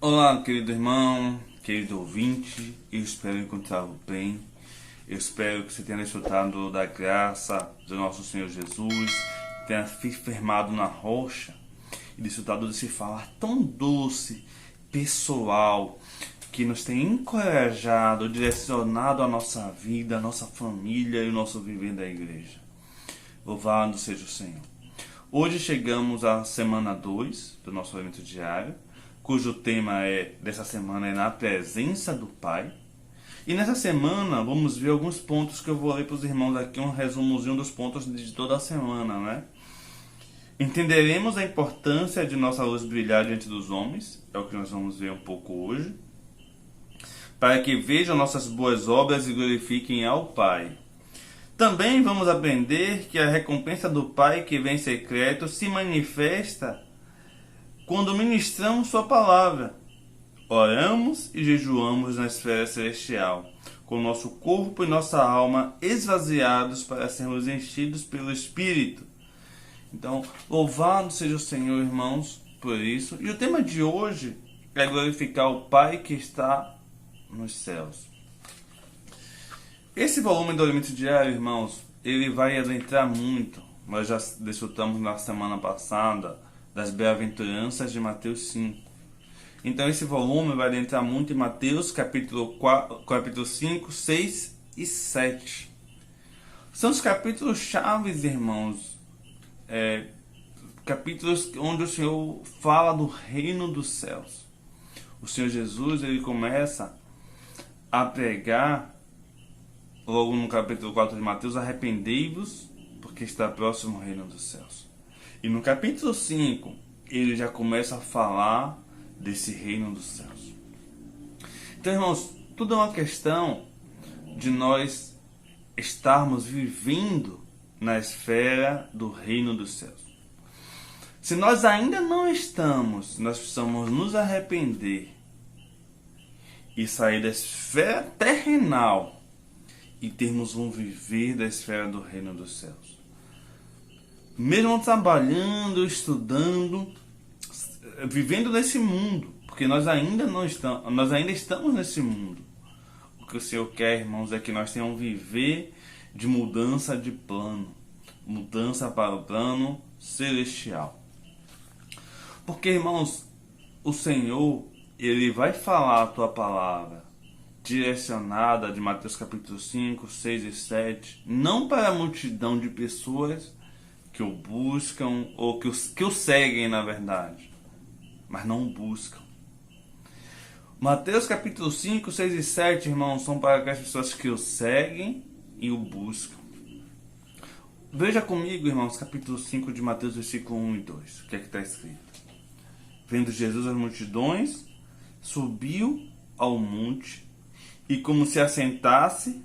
Olá, querido irmão, querido ouvinte, eu espero encontrá-lo bem. Eu espero que você tenha desfrutado da graça do nosso Senhor Jesus, tenha se firmado na rocha e desfrutado desse falar tão doce, pessoal, que nos tem encorajado, direcionado a nossa vida, a nossa família e o nosso viver da igreja. Louvado seja o Senhor. Hoje chegamos à semana 2 do nosso evento diário, cujo tema dessa semana é na presença do Pai. E nessa semana vamos ver alguns pontos que eu vou ler para os irmãos aqui, um resumozinho dos pontos de toda a semana, né? Entenderemos a importância de nossa luz brilhar diante dos homens, é o que nós vamos ver um pouco hoje, para que vejam nossas boas obras e glorifiquem ao Pai. Também vamos aprender que a recompensa do Pai que vem em secreto se manifesta quando ministramos sua palavra. Oramos e jejuamos na esfera celestial, com nosso corpo e nossa alma esvaziados para sermos enchidos pelo Espírito. Então, louvado seja o Senhor, irmãos, por isso. E o tema de hoje é glorificar o Pai que está nos céus. Esse volume do Alimento Diário, irmãos, ele vai adentrar muito. Nós já desfrutamos na semana passada das bem-aventuranças de Mateus 5. Então esse volume vai adentrar muito em Mateus capítulo 5, 6 e 7. São os capítulos chaves, irmãos. Capítulos onde o Senhor fala do reino dos céus. O Senhor Jesus, ele começa a pregar logo no capítulo 4 de Mateus: arrependei-vos, porque está próximo o reino dos céus. E no capítulo 5, ele já começa a falar desse reino dos céus. Então, irmãos, tudo é uma questão de nós estarmos vivendo na esfera do reino dos céus. Se nós ainda não estamos, nós precisamos nos arrepender e sair da esfera terrenal e termos um viver da esfera do reino dos céus. Mesmo trabalhando, estudando, vivendo nesse mundo, porque nós ainda estamos nesse mundo. O que o Senhor quer, irmãos, é que nós tenhamos um viver de mudança de plano, mudança para o plano celestial. Porque, irmãos, o Senhor, ele vai falar a tua palavra direcionada de Mateus capítulo 5, 6 e 7, não para a multidão de pessoas que o buscam ou que o seguem, na verdade, mas não o buscam. Mateus capítulo 5, 6 e 7, irmãos, são para aquelas pessoas que o seguem e o buscam. Veja comigo, irmãos, capítulo 5 de Mateus, versículo 1 e 2. O que é que está escrito? Vendo Jesus as multidões, subiu ao monte e, como se assentasse,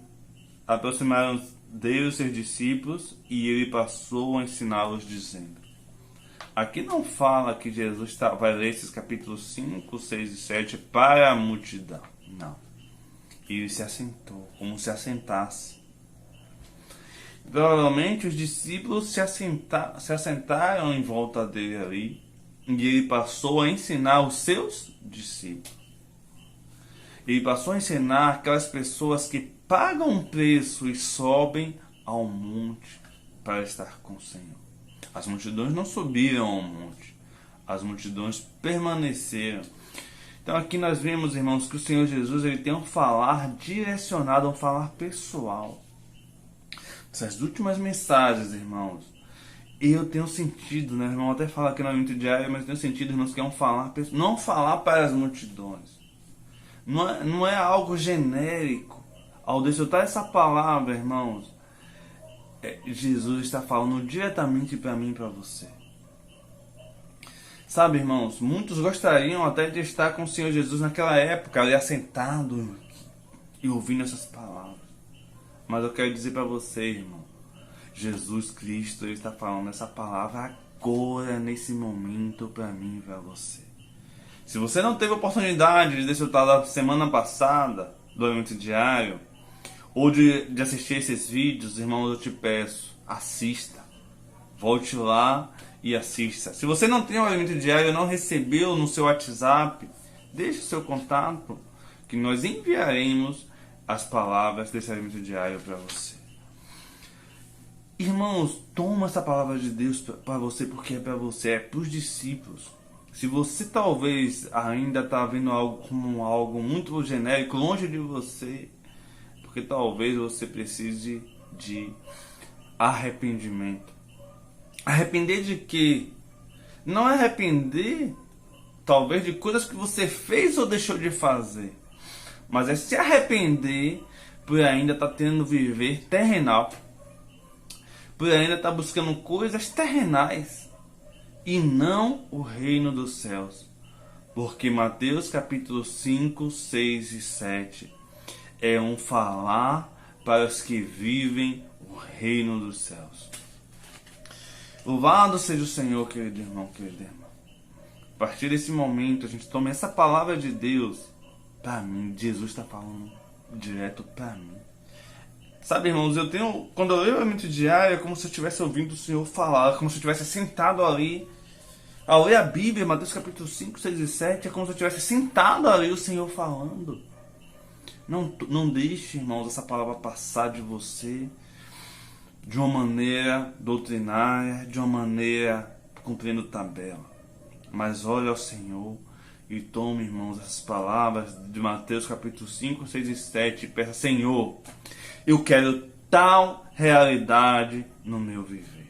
aproximaram dele os seus discípulos e ele passou a ensiná-los dizendo. Aqui não fala que Jesus vai ler esses capítulos 5, 6 e 7 para a multidão. Não. Ele se assentou, como se assentasse. Provavelmente os discípulos se assentaram em volta dele ali e ele passou a ensinar os seus discípulos. Ele passou a ensinar aquelas pessoas que pagam um preço e sobem ao monte para estar com o Senhor. As multidões não subiram ao monte, as multidões permaneceram. Então aqui nós vemos, irmãos, que o Senhor Jesus, ele tem um falar direcionado, um falar pessoal. Essas últimas mensagens, irmãos, eu tenho sentido, né, irmão? Até fala aqui no Alimento Diário, mas eu tenho sentido, irmãos, que é um falar pessoal, não falar para as multidões. Não é algo genérico. Ao desfrutar essa palavra, irmãos, Jesus está falando diretamente para mim e para você. Sabe, irmãos, muitos gostariam até de estar com o Senhor Jesus naquela época, ali assentado e ouvindo essas palavras. Mas eu quero dizer para você, irmão, Jesus Cristo, ele está falando essa palavra agora, nesse momento, para mim e para você. Se você não teve a oportunidade de desfrutar da semana passada do Alimento Diário, ou de assistir esses vídeos, irmãos, eu te peço, assista. Volte lá e assista. Se você não tem o Alimento Diário, não recebeu no seu WhatsApp, deixe seu contato que nós enviaremos as palavras desse alimento diário para você. Irmãos, toma essa palavra de Deus para você, porque é para você, é para os discípulos. Se você talvez ainda está vendo algo como algo muito genérico, longe de você, porque talvez você precise de arrependimento. Arrepender de quê? Não é arrepender, talvez, de coisas que você fez ou deixou de fazer, mas é se arrepender por ainda estar tendo viver terrenal, por ainda estar buscando coisas terrenais e não o reino dos céus. Porque Mateus capítulo 5, 6 e 7 é um falar para os que vivem o reino dos céus. Louvado seja o Senhor, querido irmão, querida irmã. A partir desse momento, a gente toma essa palavra de Deus para mim. Jesus está falando direto para mim. Sabe, irmãos, quando eu leio o alimento diário, é como se eu estivesse ouvindo o Senhor falar, como se eu estivesse sentado ali. Ao ler a Bíblia, Mateus capítulo 5, 6 e 7, é como se eu estivesse sentado ali, o Senhor falando. Não deixe, irmãos, essa palavra passar de você de uma maneira doutrinária, de uma maneira cumprindo tabela. Mas olhe ao Senhor e tome, irmãos, essas palavras de Mateus capítulo 5, 6 e 7 e peça: Senhor, eu quero tal realidade no meu viver.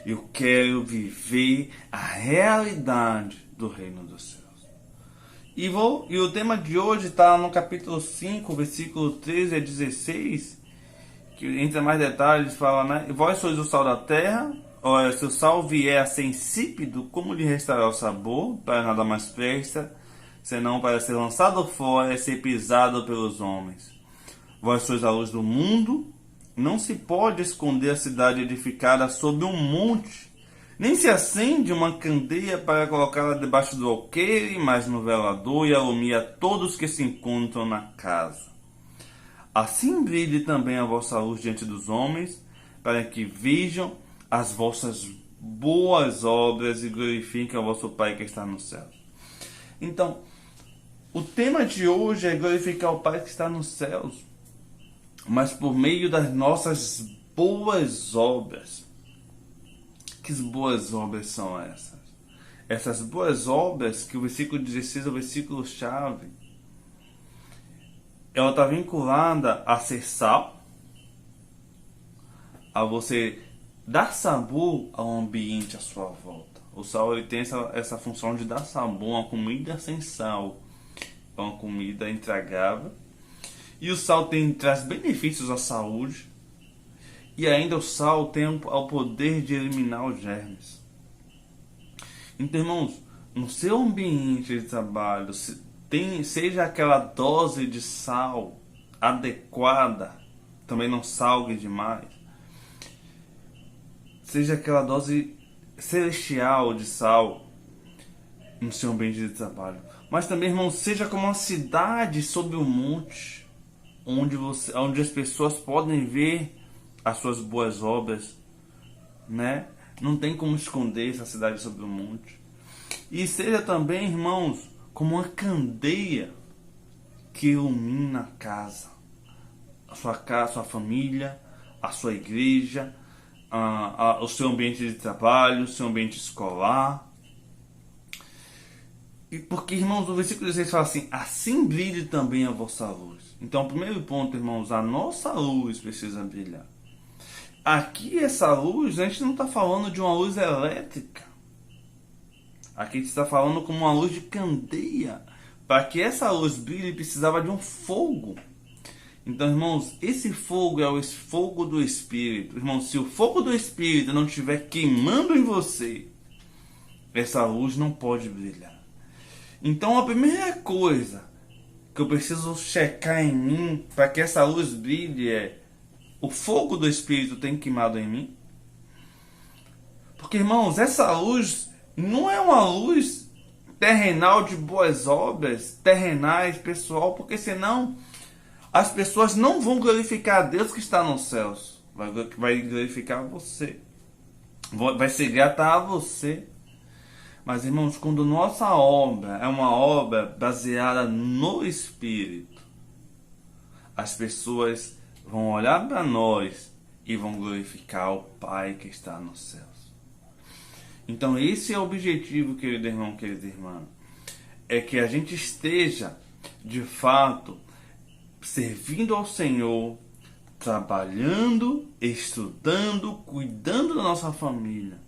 Eu quero viver a realidade do reino dos céus. E o tema de hoje está no capítulo 5, versículo 13 a 16, que entre mais detalhes fala, né? Vós sois o sal da terra, ora, se o sal vier a ser insípido, como lhe restará o sabor? Para nada mais presta, senão para ser lançado fora e ser pisado pelos homens. Vós sois a luz do mundo. Não se pode esconder a cidade edificada sobre um monte, nem se acende uma candeia para colocá-la debaixo do alqueire, mas no velador, e alumia todos que se encontram na casa. Assim brilhe também a vossa luz diante dos homens, para que vejam as vossas boas obras e glorifiquem o vosso Pai que está nos céus. Então, o tema de hoje é glorificar o Pai que está nos céus, mas por meio das nossas boas obras. Que boas obras são essas? Essas boas obras, que o versículo 16 é o versículo chave, ela está vinculada a ser sal, a você dar sabor ao ambiente à sua volta. O sal ele tem essa função de dar sabor. Uma comida sem sal é uma comida intragável. E o sal traz benefícios à saúde. E ainda o sal tem o poder de eliminar os germes. Então, irmãos, no seu ambiente de trabalho, seja aquela dose de sal adequada, também não salgue demais. Seja aquela dose celestial de sal no seu ambiente de trabalho. Mas também, irmãos, seja como uma cidade sobre um monte, onde as pessoas podem ver as suas boas obras, né? Não tem como esconder essa cidade sobre o monte. E seja também, irmãos, como uma candeia que ilumina a casa, a sua família, a sua igreja, o seu ambiente de trabalho, o seu ambiente escolar. E porque, irmãos, o versículo 16 fala assim: assim brilhe também a vossa luz. Então, o primeiro ponto, irmãos, a nossa luz precisa brilhar. Aqui, essa luz, a gente não está falando de uma luz elétrica. Aqui a gente está falando como uma luz de candeia. Para que essa luz brilhe, precisava de um fogo. Então, irmãos, esse fogo é o fogo do Espírito. Irmãos, se o fogo do Espírito não estiver queimando em você, essa luz não pode brilhar. Então, a primeira coisa que eu preciso checar em mim para que essa luz brilhe é: o fogo do Espírito tem queimado em mim? Porque, irmãos, essa luz não é uma luz terrenal de boas obras, terrenais, pessoal, porque senão as pessoas não vão glorificar a Deus que está nos céus. Vai glorificar você. Vai ser grata a você. Mas, irmãos, quando nossa obra é uma obra baseada no Espírito, as pessoas vão olhar para nós e vão glorificar o Pai que está nos céus. Então, esse é o objetivo, querido irmão, querida irmã. É que a gente esteja, de fato, servindo ao Senhor, trabalhando, estudando, cuidando da nossa família,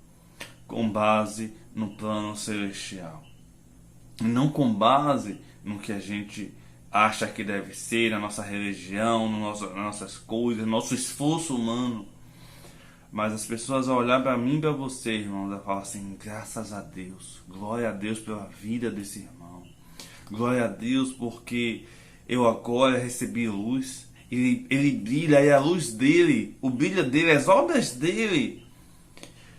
com base no plano celestial. E não com base no que a gente acha que deve ser, na nossa religião, nas nossas coisas, no nosso esforço humano. Mas as pessoas vão olhar para mim e para você, irmãos, e falar assim: graças a Deus, glória a Deus pela vida desse irmão, glória a Deus porque eu agora recebi luz, ele brilha, e a luz dele, o brilho dele, as obras dele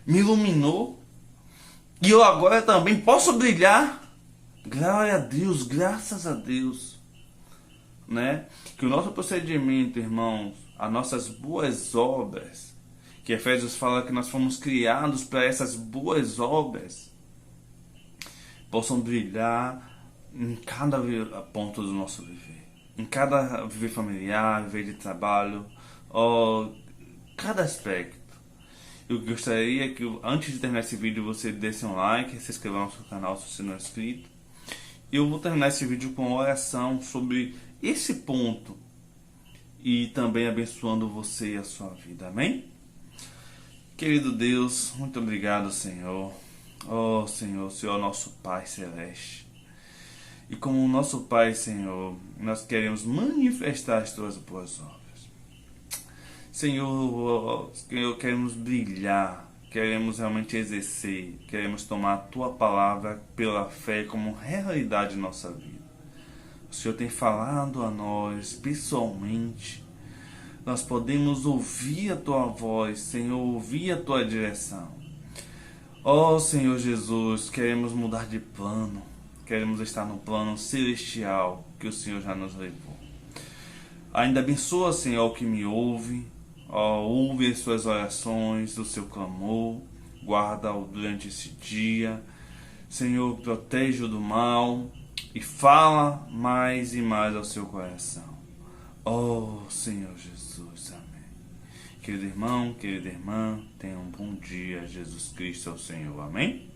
me iluminou, e eu agora também posso brilhar. Glória a Deus, graças a Deus, né? Que o nosso procedimento, irmãos, as nossas boas obras, que Efésios fala que nós fomos criados para essas boas obras, possam brilhar em cada ponto do nosso viver, em cada viver familiar, viver de trabalho, cada aspecto. Eu gostaria que, antes de terminar esse vídeo, você desse um like, se inscreva no nosso canal se você não é inscrito. Eu vou terminar esse vídeo com uma oração sobre esse ponto e também abençoando você e a sua vida. Amém? Querido Deus, muito obrigado, Senhor. Oh, Senhor, Senhor, nosso Pai Celeste. E como nosso Pai, Senhor, nós queremos manifestar as tuas boas obras. Senhor, queremos brilhar, queremos realmente exercer, queremos tomar a tua palavra pela fé como realidade em nossa vida. O Senhor tem falado a nós pessoalmente. Nós podemos ouvir a tua voz, Senhor, ouvir a tua direção. Ó Senhor Jesus, queremos mudar de plano, queremos estar no plano celestial que o Senhor já nos levou. Ainda abençoa, Senhor, o que me ouve, ouve as suas orações, o seu clamor, guarda-o durante esse dia. Senhor, protege-o do mal e fala mais e mais ao seu coração. Oh, Senhor Jesus, amém. Querido irmão, querida irmã, tenha um bom dia. Jesus Cristo é o Senhor, amém?